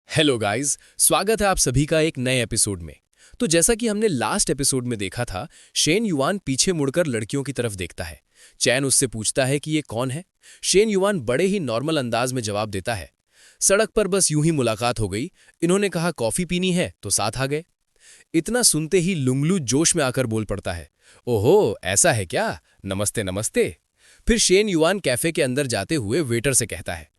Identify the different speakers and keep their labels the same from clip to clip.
Speaker 1: Hello guys, स्वागत है आप सभी का एक नए एपिसोड में। तो जैसा कि हमने लास्ट एपिसोड में देखा था, शेन युआन पीछे मुड़कर लड़कियों की तरफ देखता है। चैन उससे पूछता है कि ये कौन है। शेन युआन बड़े ही नॉर्मल अंदाज में जवाब देता है, सड़क पर बस यूं ही मुलाकात हो गई, इन्होंने कहा कॉफी पीनी है तो साथ आ गए। इतना सुनते ही लुंगलू जोश में आकर बोल पड़ता है, ओहो ऐसा है क्या, नमस्ते नमस्ते। फिर शेन युआन कैफे के अंदर जाते हुए वेटर से कहता है,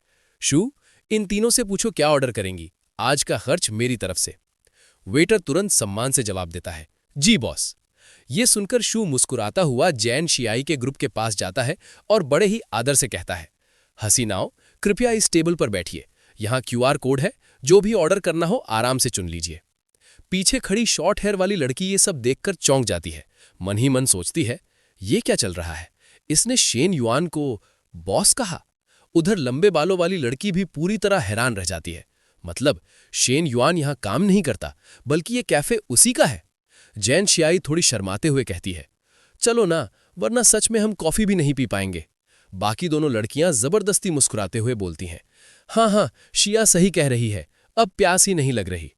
Speaker 1: शू, इन तीनों से पूछो क्या ऑर्डर करेंगी, आज का खर्च मेरी तरफ से। वेटर तुरंत सम्मान से जवाब देता है, जी बॉस। ये सुनकर शू मुस्कुराता हुआ जैन शियाई के ग्रुप के पास जाता है और बड़े ही आदर से कहता है, हसीनाओ, कृपया इस टेबल पर बैठिए, यहाँ क्यूआर कोड है, जो भी ऑर्डर करना हो आराम से चुन लीजिए। पीछे खड़ी शॉर्ट हेयर वाली लड़की ये सब देखकर चौंक जाती है। मन ही मन सोचती है, ये क्या चल रहा है, इसने शेन युआन को बॉस कहा। उधर लंबे बालों वाली लड़की भी पूरी तरह हैरान रह जाती है। मतलब शेन युआन यहां काम नहीं करता, बल्कि ये कैफे उसी का है। जैन शियाई थोड़ी शर्माते हुए कहती है, चलो ना, वरना सच में हम कॉफी भी नहीं पी पाएंगे। बाकी दोनों लड़कियां जबरदस्ती मुस्कुराते हुए बोलती हैं, हाँ, शिया सही कह रही है, अब प्यास ही नहीं लग रही।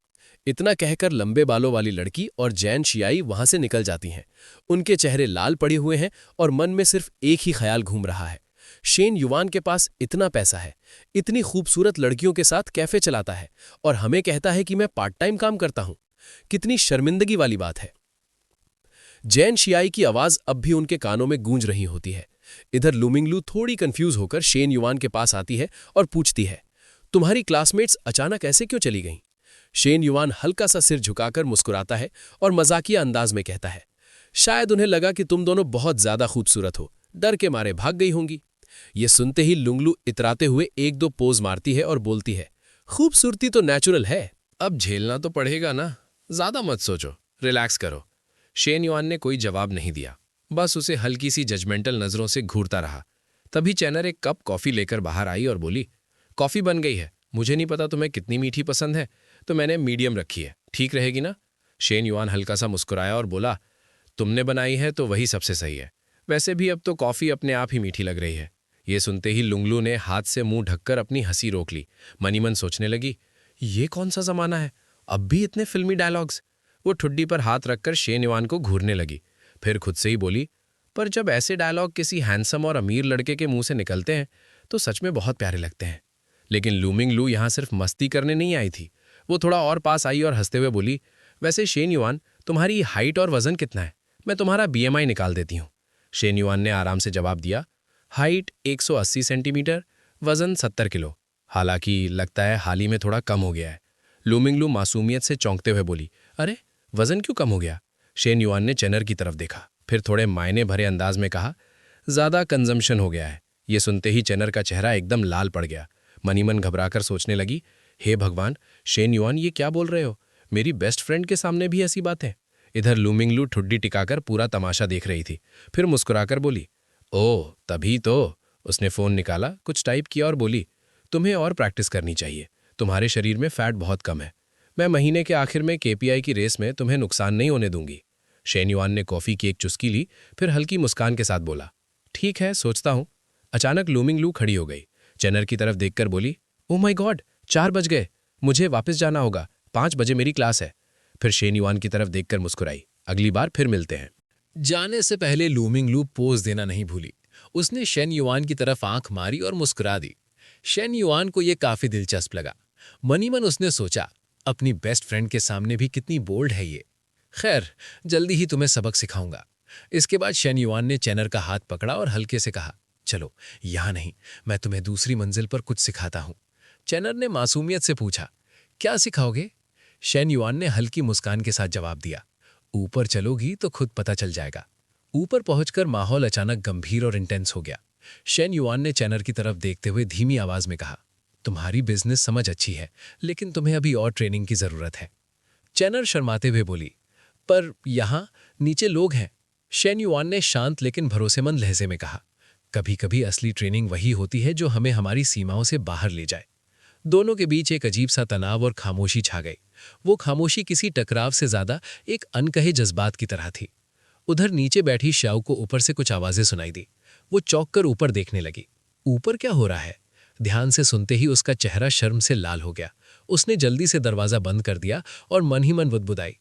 Speaker 1: इतना कहकर लंबे बालों वाली लड़की और जैन शियाई वहां से निकल जाती हैं। उनके चेहरे लाल पड़े हुए हैं और मन में सिर्फ एक ही ख्याल घूम रहा है, शेन युआन के पास इतना पैसा है, इतनी खूबसूरत लड़कियों के साथ कैफे चलाता है और हमें कहता है कि मैं पार्ट टाइम काम करता हूं। कितनी शर्मिंदगी वाली बात है। जैन शियाई की आवाज अब भी उनके कानों में गूंज रही होती है। इधर लुमिंगलू थोड़ी कंफ्यूज होकर शेन युआन के पास आती है और पूछती है, तुम्हारी क्लासमेट्स अचानक ऐसे क्यों चली गईं? शेन युआन हल्का सा सिर झुकाकर मुस्कुराता है और मजाकिया अंदाज में कहता है, शायद उन्हें लगा कि तुम दोनों बहुत ज्यादा खूबसूरत हो, डर के मारे भाग गई होंगी। ये सुनते ही लुंगलू इतराते हुए एक दो पोज मारती है और बोलती है, खूबसूरती तो नेचुरल है, अब झेलना तो पड़ेगा ना, ज्यादा मत सोचो, रिलैक्स करो। शेन युआन ने कोई जवाब नहीं दिया, बस उसे हल्की सी जजमेंटल नजरों से घूरता रहा। तभी चैनर एक कप कॉफी लेकर बाहर आई और बोली, कॉफी बन गई है, मुझे नहीं पता तुम्हें कितनी मीठी पसंद है, तो मैंने मीडियम रखी है, ठीक रहेगी ना? शेन युआन हल्का सा मुस्कुराया और बोला, तुमने बनाई है तो वही सबसे सही है, वैसे भी अब तो कॉफी अपने आप ही मीठी लग रही है। ये सुनते ही लुंगलू ने हाथ से मुंह ढककर अपनी हंसी रोक ली। मनी मन सोचने लगी, ये कौन सा जमाना है, अब भी इतने फिल्मी डायलॉग्स। वो ठुड्डी पर हाथ रखकर शेन युआन को घूरने लगी, फिर खुद से ही बोली, पर जब ऐसे डायलॉग किसी हैंडसम और अमीर लड़के के मुंह से निकलते हैं तो सच में बहुत प्यारे लगते हैं। लेकिन लूमिंग लू यहां सिर्फ मस्ती करने नहीं आई थी। वो थोड़ा और पास आई और हंसते हुए बोली, वैसे शेन युआन, तुम्हारी हाइट और वजन कितना है, मैं तुम्हारा बीएमआई निकाल देती हूँ। शेन युआन ने आराम से जवाब दिया, हाइट 180 सेंटीमीटर, वजन 70 किलो। हालांकि लगता है हाल ही में थोड़ा कम हो गया है। लूमिंगलू मासूमियत से चौंकते हुए बोली, अरे वजन क्यों कम हो गया? शेन युआन ने चैनर की तरफ देखा, फिर थोड़े मायने भरे अंदाज में कहा, ज्यादा कंजम्पशन हो गया है। ये सुनते ही चैनर का चेहरा एकदम लाल पड़ गया। मनीमन घबराकर सोचने लगी, हे भगवान, शेन युआन ये क्या बोल रहे हो, मेरी बेस्ट फ्रेंड के सामने भी ऐसी बात है। इधर लूमिंगलू ठुड्डी टिकाकर पूरा तमाशा देख रही थी, फिर मुस्कुराकर बोली, ओह तभी तो। उसने फोन निकाला, कुछ टाइप किया और बोली, तुम्हें और प्रैक्टिस करनी चाहिए, तुम्हारे शरीर में फैट बहुत कम है, मैं महीने के आखिर में केपीआई की रेस में तुम्हें नुकसान नहीं होने दूंगी। शेन युआन ने कॉफी की एक चुस्की ली, फिर हल्की मुस्कान के साथ बोला, ठीक है सोचता हूं। अचानक लूमिंगलू खड़ी हो गई, चैनर की तरफ देखकर बोली, ओह माय गॉड, 4 बज गए, मुझे वापस जाना होगा, 5 बजे मेरी क्लास है। फिर शेन युआन की तरफ देखकर मुस्कुराई, अगली बार फिर मिलते हैं। जाने से पहले लूमिंगलू पोज देना नहीं भूली। उसने शेन युआन की तरफ आंख मारी और मुस्कुरा दी। शेन युआन को यह काफी दिलचस्प लगा। मनी मन उसने सोचा, अपनी बेस्ट फ्रेंड के सामने भी कितनी बोल्ड है ये। खैर, जल्दी ही तुम्हें सबक सिखाऊंगा। इसके बाद शेन युआन ने चैनर का हाथ पकड़ा और हल्के से कहा, चलो यहां नहीं, मैं तुम्हें दूसरी मंजिल पर कुछ सिखाता हूं। चैनर ने मासूमियत से पूछा, क्या सिखाओगे? शेन युआन ने हल्की मुस्कान के साथ जवाब दिया, ऊपर चलोगी तो खुद पता चल जाएगा। ऊपर पहुंचकर माहौल अचानक गंभीर और इंटेंस हो गया। शेन युआन ने चैनर की तरफ देखते हुए धीमी आवाज में कहा, तुम्हारी बिजनेस समझ अच्छी है, लेकिन तुम्हें अभी और ट्रेनिंग की जरूरत है। चैनर शर्माते हुए बोली, पर यहां नीचे लोग हैं। शेन युआन ने शांत लेकिन भरोसेमंद लहजे में कहा, कभी कभी असली ट्रेनिंग वही होती है जो हमें हमारी सीमाओं से बाहर ले जाए। दोनों के बीच एक अजीब सा तनाव और खामोशी छा गई। वो खामोशी किसी टकराव से ज्यादा एक अनकहे जज्बात की तरह थी। उधर नीचे बैठी श्याओ को ऊपर से कुछ आवाजें सुनाई दी। वो चौंक कर ऊपर देखने लगी। ऊपर क्या हो रहा है? ध्यान से सुनते ही उसका चेहरा शर्म से लाल हो गया। उसने जल्दी से दरवाज़ा बंद कर दिया और मन ही मन बुदबुदाई,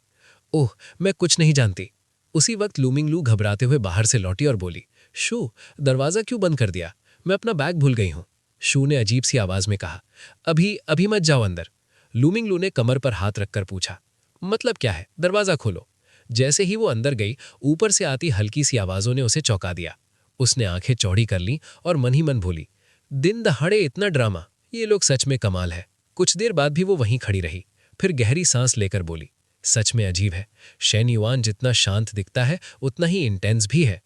Speaker 1: ओह, मैं कुछ नहीं जानती। उसी वक्त लूमिंग लू घबराते हुए बाहर से लौटी और बोली, शू, दरवाज़ा क्यों बंद कर दिया? मैं अपना बैग भूल गई हूँ। शू ने अजीब सी आवाज़ में कहा, अभी अभी मत जाओ अंदर। लूमिंग लू ने कमर पर हाथ रखकर पूछा, मतलब क्या है? दरवाज़ा खोलो। जैसे ही वो अंदर गई, ऊपर से आती हल्की सी आवाज़ों ने उसे चौंका दिया। उसने आंखें चौड़ी कर लीं और मन ही मन बोली, दिन दहाड़े इतना ड्रामा, ये लोग सच में कमाल है। कुछ देर बाद भी वो वहीं खड़ी रही, फिर गहरी सांस लेकर बोली, सच में अजीब है, शेन युआन जितना शांत दिखता है उतना ही इंटेंस भी है।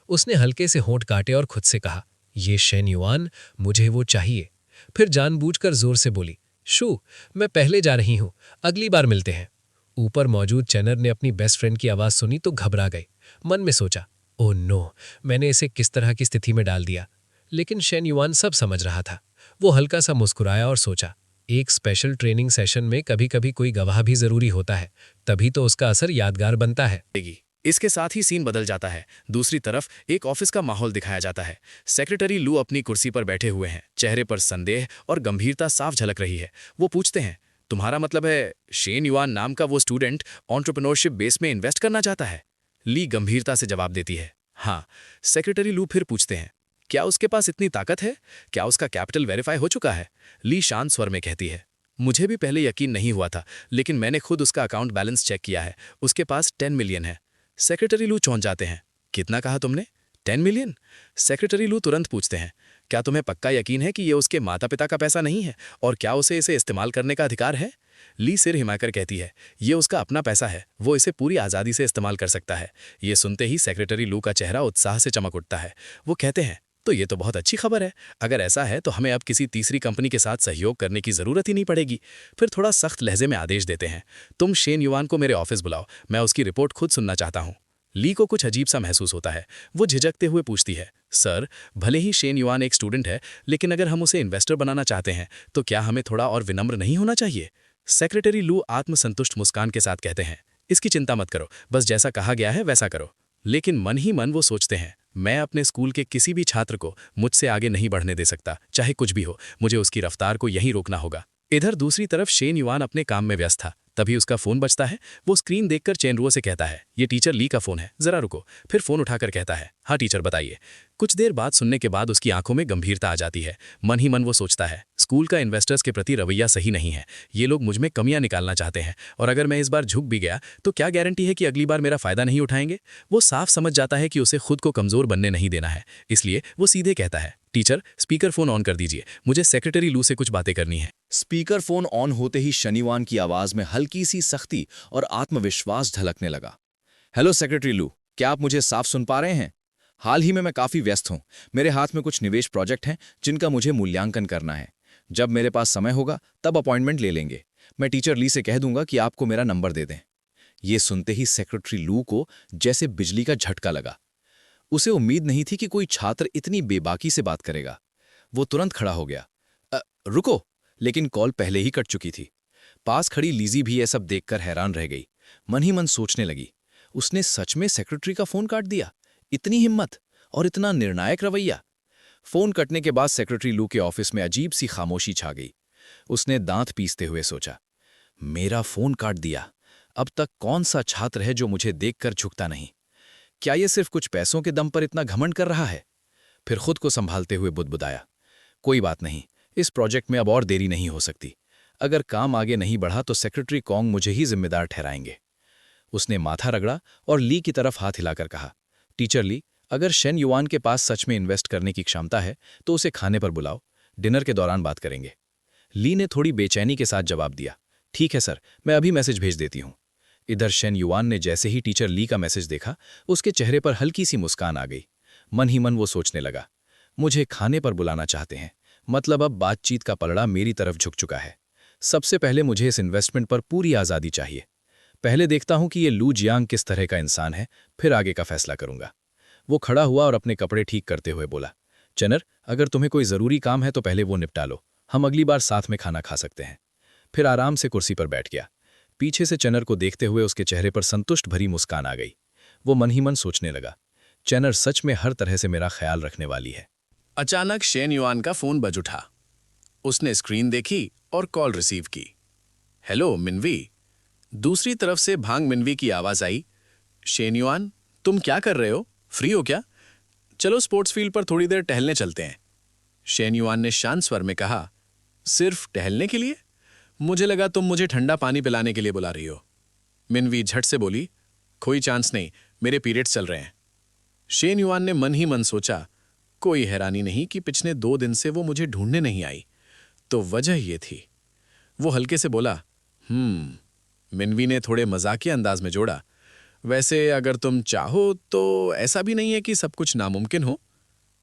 Speaker 1: उसने हल्के से होंठ काटे और खुद से कहा, ये शेन युआन, मुझे वो चाहिए। फिर जानबूझकर जोर से बोली, शू, मैं पहले जा रही हूं, अगली बार मिलते हैं। ऊपर मौजूद चैनर ने अपनी बेस्ट फ्रेंड की आवाज़ सुनी तो घबरा गई। मन में सोचा, ओह नो, मैंने इसे किस तरह की स्थिति में डाल दिया। लेकिन शेन युआन सब समझ रहा था। वो हल्का सा मुस्कुराया और सोचा, एक स्पेशल ट्रेनिंग सेशन में कभी कभी कोई गवाह भी जरूरी होता है, तभी तो उसका असर यादगार बनता है।
Speaker 2: इसके साथ ही सीन बदल जाता है। दूसरी तरफ एक ऑफिस का माहौल दिखाया जाता है। सेक्रेटरी लू अपनी कुर्सी पर बैठे हुए हैं, चेहरे पर संदेह और गंभीरता साफ झलक रही है। वो पूछते हैं, तुम्हारा मतलब है शेन युआन नाम का वो स्टूडेंट एंटरप्रेन्योरशिप बेस में इन्वेस्ट करना चाहता है? ली गंभीरता से जवाब देती है, हाँ। सेक्रेटरी लू फिर पूछते हैं, क्या उसके पास इतनी ताकत है? क्या उसका कैपिटल वेरीफाई हो चुका है? ली शांत स्वर में कहती है, मुझे भी पहले यकीन नहीं हुआ था, लेकिन मैंने खुद उसका अकाउंट बैलेंस चेक किया है, उसके पास 10 मिलियन है। सेक्रेटरी लू चौंक जाते हैं, कितना कहा तुमने? 10 मिलियन? सेक्रेटरी लू तुरंत पूछते हैं, क्या तुम्हें पक्का यकीन है कि ये उसके माता पिता का पैसा नहीं है, और क्या उसे इसे इस्तेमाल करने का अधिकार है? ली सिर हिमाकर कहती है, ये उसका अपना पैसा है, वो इसे पूरी आज़ादी से इस्तेमाल कर सकता है। ये सुनते ही सेक्रेटरी लू का चेहरा उत्साह से चमक उठता है। वो कहते हैं, तो ये तो बहुत अच्छी खबर है। अगर ऐसा है तो हमें अब किसी तीसरी कंपनी के साथ सहयोग करने की ज़रूरत ही नहीं पड़ेगी। फिर थोड़ा सख्त लहजे में आदेश देते हैं, तुम शेन युआन को मेरे ऑफिस बुलाओ, मैं उसकी रिपोर्ट खुद सुनना चाहता हूँ। ली को कुछ अजीब सा महसूस होता है। वो झिझकते हुए पूछती है, सर, भले ही शेन युआन एक स्टूडेंट है, लेकिन अगर हम उसे इन्वेस्टर बनाना चाहते हैं तो क्या हमें थोड़ा और विनम्र नहीं होना चाहिए? सेक्रेटरी लू आत्मसंतुष्ट मुस्कान के साथ कहते हैं, इसकी चिंता मत करो, बस जैसा कहा गया है वैसा करो। लेकिन मन ही मन वो सोचते हैं, मैं अपने स्कूल के किसी भी छात्र को मुझसे आगे नहीं बढ़ने दे सकता, चाहे कुछ भी हो, मुझे उसकी रफ्तार को यहीं रोकना होगा। इधर दूसरी तरफ शेन युआन अपने काम में व्यस्त था। तभी उसका फोन बजता है। वो स्क्रीन देखकर चेनरुओ से कहता है, ये टीचर ली का फोन है, जरा रुको। फिर फोन उठाकर कहता है, हाँ टीचर बताइए। कुछ देर बाद सुनने के बाद उसकी आंखों में गंभीरता आ जाती है। मन ही मन वो सोचता है, स्कूल का इन्वेस्टर्स के प्रति रवैया सही नहीं है, ये लोग मुझ में कमियां निकालना चाहते हैं, और अगर मैं इस बार झुक भी गया तो क्या गारंटी है कि अगली बार मेरा फायदा नहीं उठाएंगे। वो साफ समझ जाता है कि उसे खुद को कमजोर बनने नहीं देना है, इसलिए वो सीधे कहता है, टीचर स्पीकर फोन ऑन कर दीजिए, मुझे सेक्रेटरी लू से कुछ बातें करनी है।
Speaker 3: स्पीकर फोन ऑन होते ही शेन युआन की आवाज में हल्की सी सख्ती और आत्मविश्वास झलकने लगा। हेलो सेक्रेटरी लू, क्या आप मुझे साफ सुन पा रहे हैं? हाल ही में मैं काफी व्यस्त हूं। मेरे हाथ में कुछ निवेश प्रोजेक्ट हैं जिनका मुझे मूल्यांकन करना है। जब मेरे पास समय होगा तब अपॉइंटमेंट ले लेंगे। मैं टीचर ली से कह दूंगा कि आपको मेरा नंबर दे दें। ये सुनते ही सेक्रेटरी लू को जैसे बिजली का झटका लगा। उसे उम्मीद नहीं थी कि कोई छात्र इतनी बेबाकी से बात करेगा। वो तुरंत खड़ा हो गया। रुको, लेकिन कॉल पहले ही कट चुकी थी। पास खड़ी लीजी भी यह सब देखकर हैरान रह गई। मन ही मन सोचने लगी, उसने सच में सेक्रेटरी का फोन काट दिया? इतनी हिम्मत और इतना निर्णायक रवैया। फोन कटने के बाद सेक्रेटरी लू के ऑफिस में अजीब सी खामोशी छा गई। उसने दांत पीसते हुए सोचा, मेरा फोन काट दिया। अब तक कौन सा छात्र है जो मुझे देखकर झुकता नहीं? क्या ये सिर्फ कुछ पैसों के दम पर इतना घमंड कर रहा है? फिर खुद को संभालते हुए बुदबुदाया, कोई बात नहीं, इस प्रोजेक्ट में अब और देरी नहीं हो सकती। अगर काम आगे नहीं बढ़ा तो सेक्रेटरी कॉन्ग मुझे ही जिम्मेदार ठहराएंगे। उसने माथा रगड़ा और ली की तरफ हाथ हिलाकर कहा, टीचर ली, अगर शेन युआन के पास सच में इन्वेस्ट करने की क्षमता है तो उसे खाने पर बुलाओ, डिनर के दौरान बात करेंगे। ली ने थोड़ी बेचैनी के साथ जवाब दिया, ठीक है सर, मैं अभी मैसेज भेज देती हूँ। इधर शेन युआन ने जैसे ही टीचर ली का मैसेज देखा, उसके चेहरे पर हल्की सी मुस्कान आ गई। मन ही मन वो सोचने लगा, मुझे खाने पर बुलाना चाहते हैं, मतलब अब बातचीत का पलड़ा मेरी तरफ झुक चुका है। सबसे पहले मुझे इस इन्वेस्टमेंट पर पूरी आज़ादी चाहिए। पहले देखता हूं कि ये लू जियांग किस तरह का इंसान है, फिर आगे का फैसला करूंगा। वो खड़ा हुआ और अपने कपड़े ठीक करते हुए बोला, चनर, अगर तुम्हें कोई ज़रूरी काम है तो पहले वो निपटा लो, हम अगली बार साथ में खाना खा सकते हैं। फिर आराम से कुर्सी पर बैठ गया। पीछे से चनर को देखते हुए उसके चेहरे पर संतुष्ट भरी मुस्कान आ गई। वो मन ही मन सोचने लगा, चनर सच में हर तरह से मेरा ख्याल रखने वाली है।
Speaker 2: अचानक शेन युआन का फोन बज उठा। उसने स्क्रीन देखी और कॉल रिसीव की। हेलो मिनवी। दूसरी तरफ से भांग मिनवी की आवाज आई। शेन युआन, तुम क्या कर रहे हो? फ्री हो क्या? चलो स्पोर्ट्स फील्ड पर थोड़ी देर टहलने चलते हैं। शेन युआन ने शांत स्वर में कहा। सिर्फ टहलने के लिए? मुझे लगा तुम मुझे ठंडा पानी पिलाने के लिए बुला रही हो। मिनवी झट से बोली, कोई चांस नहीं, मेरे पीरियड्स चल रहे हैं। शेन युआन ने मन ही मन सोचा, कोई हैरानी नहीं कि पिछले 2 दिन से वो मुझे ढूंढने नहीं आई। तो वजह ये थी। वो हल्के से बोला, मिनवी ने थोड़े मजाकिया अंदाज में जोड़ा, वैसे अगर तुम चाहो तो ऐसा भी नहीं है कि सब कुछ नामुमकिन हो।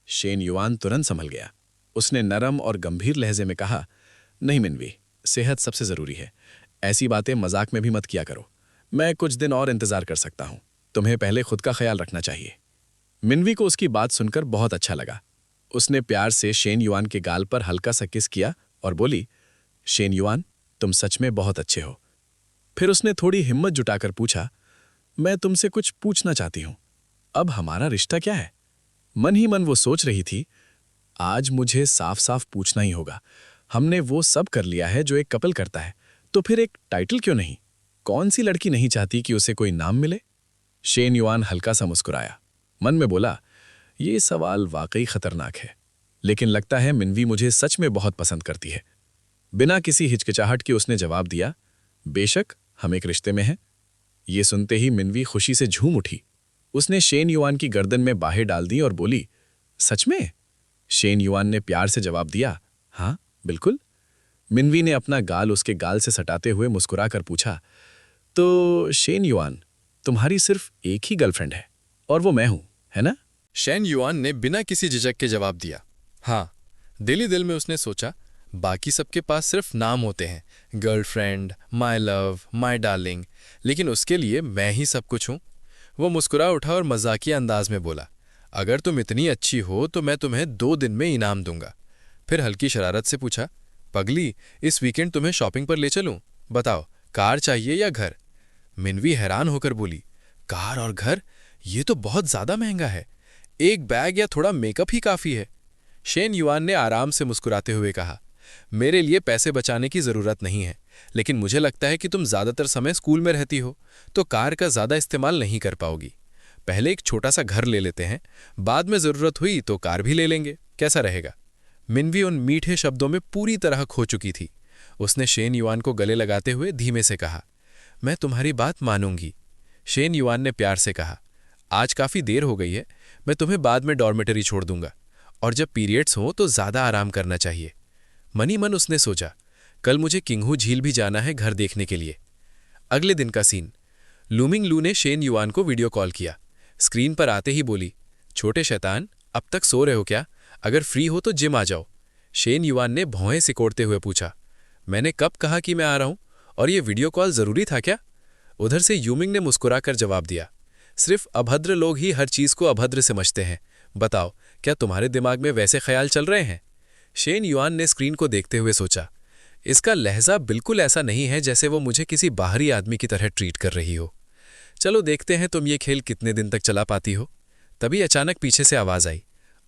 Speaker 2: शेन युआन तुरंत संभल गया। उसने नरम और गंभीर लहजे में कहा, नहीं मिनवी, सेहत सबसे जरूरी है। ऐसी बातें मजाक में भी मत किया करो। मैं कुछ दिन और इंतजार कर सकता हूं। तुम्हें पहले खुद का ख्याल रखना चाहिए। मिनवी को उसकी बात सुनकर बहुत अच्छा लगा। उसने प्यार से शेन युआन के गाल पर हल्का सा किस किया और बोली, शेन युआन, तुम सच में बहुत अच्छे हो। फिर उसने थोड़ी हिम्मत जुटाकर पूछा, मैं तुमसे कुछ पूछना चाहती हूं। अब हमारा रिश्ता क्या है? मन ही मन वो सोच रही थी, आज मुझे साफ साफ पूछना ही होगा। हमने वो सब कर लिया है जो एक कपल करता है, तो फिर एक टाइटल क्यों नहीं? कौन सी लड़की नहीं चाहती कि उसे कोई नाम मिले? शेन युआन हल्का सा मुस्कुराया। मन में बोला, ये सवाल वाकई खतरनाक है, लेकिन लगता है मिनवी मुझे सच में बहुत पसंद करती है। बिना किसी हिचकिचाहट के उसने जवाब दिया, बेशक हम एक रिश्ते में हैं। ये सुनते ही मिनवी खुशी से झूम उठी। उसने शेन युआन की गर्दन में बाहें डाल दी और बोली, सच में? शेन युआन ने प्यार से जवाब दिया, हाँ बिल्कुल। मिनवी ने अपना गाल उसके गाल से सटाते हुए मुस्कुराकर पूछा, तो शेन युआन, तुम्हारी सिर्फ एक ही गर्लफ्रेंड है और वो मैं हूं, है ना?
Speaker 1: शेन युआन ने बिना किसी झिझक के जवाब दिया, हाँ। दिल ही दिल में उसने सोचा, बाकी सबके पास सिर्फ नाम होते हैं, girlfriend, my love, my darling, लेकिन उसके लिए मैं ही सब कुछ हूं। वो मुस्कुरा उठा और मजाकिया अंदाज में बोला, अगर तुम इतनी अच्छी हो तो मैं तुम्हें 2 दिन में इनाम दूंगा। फिर हल्की शरारत से पूछा, पगली, इस वीकेंड तुम्हें शॉपिंग पर ले चलूं? बताओ, कार चाहिए या घर? मिनवी हैरान होकर बोली, कार और घर? ये तो बहुत ज्यादा महंगा है। एक बैग या थोड़ा मेकअप ही काफी है। शेन युआन ने आराम से मुस्कुराते हुए कहा, मेरे लिए पैसे बचाने की जरूरत नहीं है, लेकिन मुझे लगता है कि तुम ज्यादातर समय स्कूल में रहती हो, तो कार का ज्यादा इस्तेमाल नहीं कर पाओगी। पहले एक छोटा सा घर ले लेते हैं, बाद में जरूरत हुई तो कार भी ले लेंगे, कैसा रहेगा? मिनवी उन मीठे शब्दों में पूरी तरह खो चुकी थी। उसने शेन युआन को गले लगाते हुए धीमे से कहा, मैं तुम्हारी बात मानूंगी। शेन युआन ने प्यार से कहा, आज काफी देर हो गई है, मैं तुम्हें बाद में डॉर्मेटरी छोड़ दूंगा, और जब पीरियड्स हो तो ज्यादा आराम करना चाहिए। मनी मन उसने सोचा, कल मुझे किंगहू झील भी जाना है घर देखने के लिए। अगले दिन का सीन। लूमिंग लू ने शेन युआन को वीडियो कॉल किया। स्क्रीन पर आते ही बोली, छोटे शैतान, अब तक सो रहे हो क्या? अगर फ्री हो तो जिम आ जाओ। शेन युआन ने भौहें सिकोड़ते हुए पूछा, मैंने कब कहा कि मैं आ रहा हूं? और ये वीडियो कॉल जरूरी था क्या? उधर से यूमिंग ने मुस्कुराकर जवाब दिया, सिर्फ अभद्र लोग ही हर चीज को अभद्र समझते हैं। बताओ, क्या तुम्हारे दिमाग में वैसे ख्याल चल रहे हैं? शेन युआन ने स्क्रीन को देखते हुए सोचा, इसका लहजा बिल्कुल ऐसा नहीं है जैसे वो मुझे किसी बाहरी आदमी की तरह ट्रीट कर रही हो। चलो देखते हैं तुम ये खेल कितने दिन तक चला पाती हो। तभी अचानक पीछे से आवाज आई,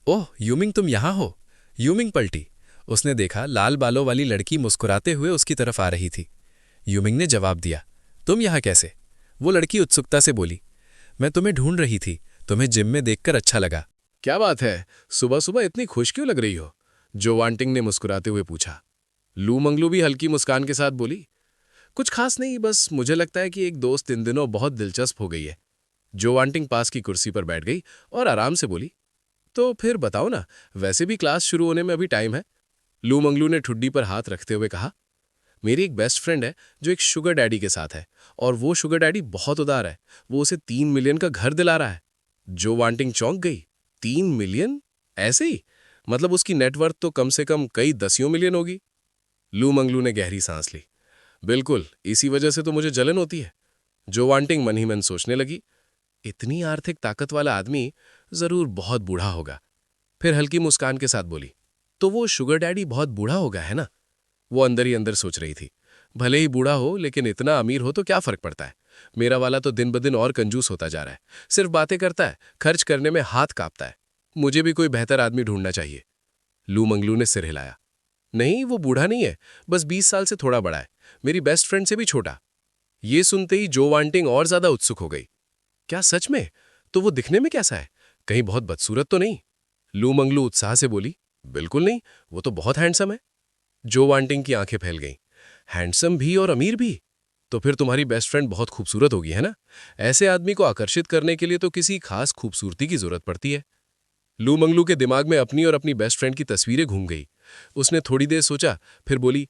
Speaker 1: ओह यूमिंग, तुम यहां हो? यूमिंग पलटी। उसने देखा लाल बालों वाली लड़की मुस्कुराते हुए उसकी तरफ आ रही थी। यूमिंग ने जवाब दिया, तुम यहां कैसे? वो लड़की उत्सुकता से बोली, मैं तुम्हें ढूंढ रही थी, तुम्हें जिम में देखकर अच्छा लगा।
Speaker 2: क्या बात है, सुबह सुबह इतनी खुश क्यों लग रही हो? जो वांटिंग ने मुस्कुराते हुए पूछा। लू मंगलू भी हल्की मुस्कान के साथ बोली, कुछ खास नहीं, बस मुझे लगता है कि एक दोस्त इन दिनों बहुत दिलचस्प हो गई है। जो वांटिंग पास की कुर्सी पर बैठ गई और आराम से बोली, तो फिर बताओ ना, वैसे भी क्लास शुरू होने में अभी टाइम है। लू मंगलू ने ठुड्डी पर हाथ रखते हुए कहा, मेरी एक बेस्ट फ्रेंड है जो एक शुगर डैडी के साथ है, और वो शुगर डैडी बहुत उदार है। वो उसे 3 मिलियन का घर दिला रहा है। जो वांटिंग चौंक गई, 3 मिलियन? ऐसे ही? मतलब उसकी नेटवर्थ तो कम से कम कई दसियों मिलियन होगी। लू मंगलू ने गहरी सांस ली। बिल्कुल, इसी वजह से तो मुझे जलन होती है। जो वांटिंग मन ही मन सोचने लगी, इतनी आर्थिक ताकत वाला आदमी जरूर बहुत बूढ़ा होगा। फिर हल्की मुस्कान के साथ बोली, तो वो शुगर डैडी बहुत बूढ़ा होगा, है ना? वो अंदर ही अंदर सोच रही थी, भले ही बूढ़ा हो लेकिन इतना अमीर हो तो क्या फर्क पड़ता है। मेरा वाला तो दिन ब दिन और कंजूस होता जा रहा है, सिर्फ बातें करता है, खर्च करने में हाथ कांपता है। मुझे भी कोई बेहतर आदमी ढूंढना चाहिए। लू मंगलू ने सिर हिलाया। नहीं, वो बूढ़ा नहीं है, बस 20 साल से थोड़ा बड़ा है।
Speaker 4: मेरी बेस्ट फ्रेंड से भी छोटा। ये सुनते ही जो वांटिंग और ज्यादा उत्सुक हो गई। क्या सच में? तो वो दिखने में कैसा है? कहीं बहुत बदसूरत तो नहीं? लू मंगलू उत्साह से बोली, बिल्कुल नहीं, वो तो बहुत हैंडसम है। जो वांटिंग की आंखें फैल गईं। हैंडसम भी और अमीर भी? तो फिर तुम्हारी बेस्ट फ्रेंड बहुत खूबसूरत होगी, है ना? ऐसे आदमी को आकर्षित करने के लिए तो किसी खास खूबसूरती की जरूरत पड़ती है। लू मंगलू के दिमाग में अपनी और अपनी बेस्ट फ्रेंड की तस्वीरें घूम गई। उसने थोड़ी देर सोचा, फिर बोली,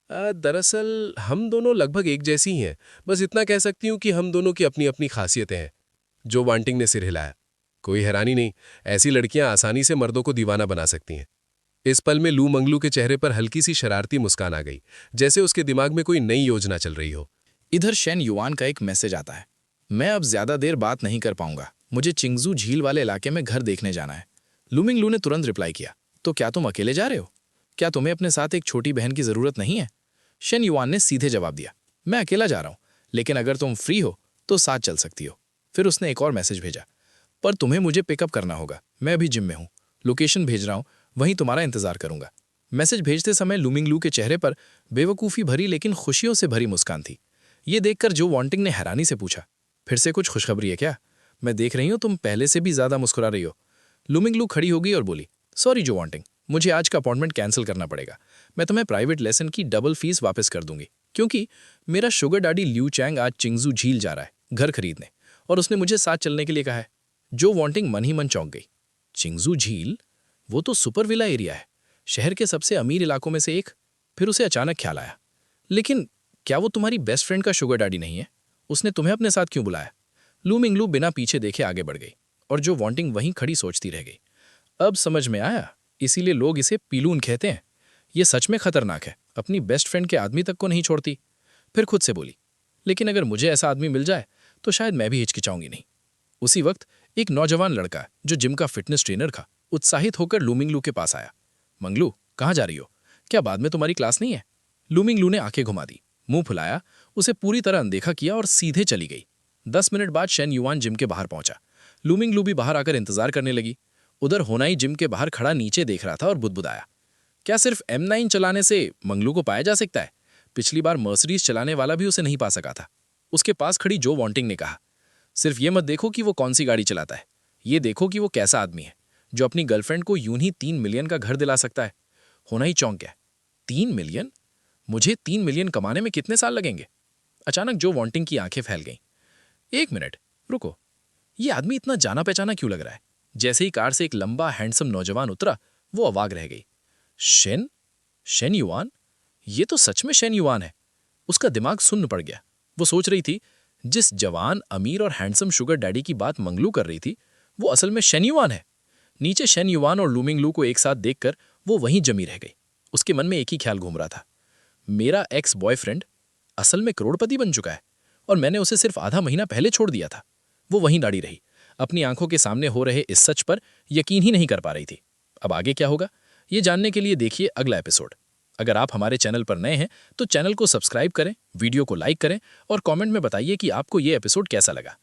Speaker 4: दरअसल हम दोनों लगभग एक जैसी ही हैं। बस इतना कह सकती हूँ कि हम दोनों की अपनी अपनी खासियतें हैं। जो वांटिंग ने सिर हिलाया। कोई हैरानी नहीं, ऐसी लड़कियां आसानी से मर्दों को दीवाना बना सकती हैं। इस पल में लू मंगलू के चेहरे पर हल्की सी शरारती मुस्कान आ गई, जैसे उसके दिमाग में कोई नई योजना चल रही हो।
Speaker 2: इधर शेन युआन का एक मैसेज आता है, मैं अब ज्यादा देर बात नहीं कर पाऊंगा, मुझे चिंगजू झील वाले इलाके में घर देखने जाना है। लू मिंगलू ने तुरंत रिप्लाई किया, तो क्या तुम अकेले जा रहे हो? क्या तुम्हें अपने साथ एक छोटी बहन की जरूरत नहीं है? शेन युआन ने सीधे जवाब दिया, मैं अकेला जा रहा हूं, लेकिन अगर तुम फ्री हो तो साथ चल सकती हो। फिर उसने एक और मैसेज भेजा, पर तुम्हें मुझे पिकअप करना होगा, मैं अभी जिम में हूं, लोकेशन भेज रहा हूं, वहीं तुम्हारा इंतजार करूंगा। मैसेज भेजते समय लू मिंगलू के चेहरे पर बेवकूफ़ी भरी लेकिन खुशियों से भरी मुस्कान थी। ये देखकर जो वांटिंग ने हैरानी से पूछा, फिर से कुछ खुशखबरी है क्या? मैं देख रही हूं तुम पहले से भी ज्यादा मुस्कुरा रही हो। लू मिंगलू खड़ी हो गई और बोली, सॉरी जो वांटिंग, मुझे आज का अपॉइंटमेंट कैंसिल करना पड़ेगा। मैं तुम्हें प्राइवेट लेसन की डबल फीस वापस कर दूंगी, क्योंकि मेरा शुगर डैडी ल्यू चैंग आज चिंगजू झील जा रहा है घर खरीदने, और उसने मुझे साथ चलने के लिए कहा है। जो वांटिंग मन ही मन चौंक गई। चिंगजू झील? वो तो सुपर विला एरिया है, शहर के सबसे अमीर इलाकों में से एक। फिर उसे अचानक ख्याल आया, लेकिन क्या वो तुम्हारी बेस्ट फ्रेंड का शुगर डैडी नहीं है? उसने तुम्हें अपने साथ क्यों बुलाया? लू मिंगलू बिना पीछे देखे आगे बढ़ गई, और जो वांटिंग वहीं खड़ी सोचती रह गई। अब समझ में आया, इसीलिए लोग इसे पीलून कहते हैं। ये सच में खतरनाक है, अपनी बेस्ट फ्रेंड के आदमी तक को नहीं छोड़ती। फिर खुद से बोली, लेकिन अगर मुझे ऐसा आदमी मिल जाए तो शायद मैं भी हिचकिचाऊंगी नहीं। उसी वक्त एक नौजवान लड़का जो जिम का फिटनेस ट्रेनर था, उत्साहित होकर लू मिंगलू के पास आया। मंगलू, कहाँ जा रही हो? क्या बाद में तुम्हारी क्लास नहीं है? लू मिंगलू ने आंखें घुमा दी, मुंह फुलाया, उसे पूरी तरह अनदेखा किया और सीधे चली गई। 10 मिनट बाद शेन युआन जिम के बाहर पहुंचा। लू मिंगलू भी बाहर आकर इंतजार करने लगी। उधर होनाई जिम के बाहर खड़ा नीचे देख रहा था और बुदबुदाया, क्या सिर्फ M9 चलाने से मंगलू को पाया जा सकता है? पिछली बार मर्सिडीज चलाने वाला भी उसे नहीं पा सका था। उसके पास खड़ी जो वांटिंग ने कहा, सिर्फ ये मत देखो कि वो कौन सी गाड़ी चलाता है, ये देखो कि वो कैसा आदमी है जो अपनी गर्लफ्रेंड को यूं ही 3 मिलियन का घर दिला सकता है। होना ही चौंक गया। 3 मिलियन? मुझे 3 मिलियन कमाने में कितने साल लगेंगे? अचानक जो वांटिंग की आंखें फैल गईं। एक मिनट, रुको, ये आदमी इतना जाना पहचाना क्यों लग रहा है? जैसे ही कार से एक लंबा हैंडसम नौजवान उतरा, वो अवाक रह गई। Shane yuan? ये तो सच में शेन युआन है। उसका दिमाग सुन्न पड़ गया। वो सोच रही थी, जिस जवान, अमीर और हैंडसम शुगर डैडी की बात मंगलू कर रही थी, वो असल में शेन युआन है। नीचे शेन युआन और लू मिंगलू को एक साथ देखकर वो वहीं जमी रह गई। उसके मन में एक ही ख्याल घूम रहा था, मेरा एक्स बॉयफ्रेंड असल में करोड़पति बन चुका है, और मैंने उसे सिर्फ आधा महीना पहले छोड़ दिया था। वो वहीं डाड़ी रही, अपनी आंखों के सामने हो रहे इस सच पर यकीन ही नहीं कर पा रही थी। अब आगे क्या होगा, ये जानने के लिए देखिए अगला एपिसोड। अगर आप हमारे चैनल पर नए हैं तो चैनल को सब्सक्राइब करें, वीडियो को लाइक करें और कमेंट में बताइए कि आपको ये एपिसोड कैसा लगा।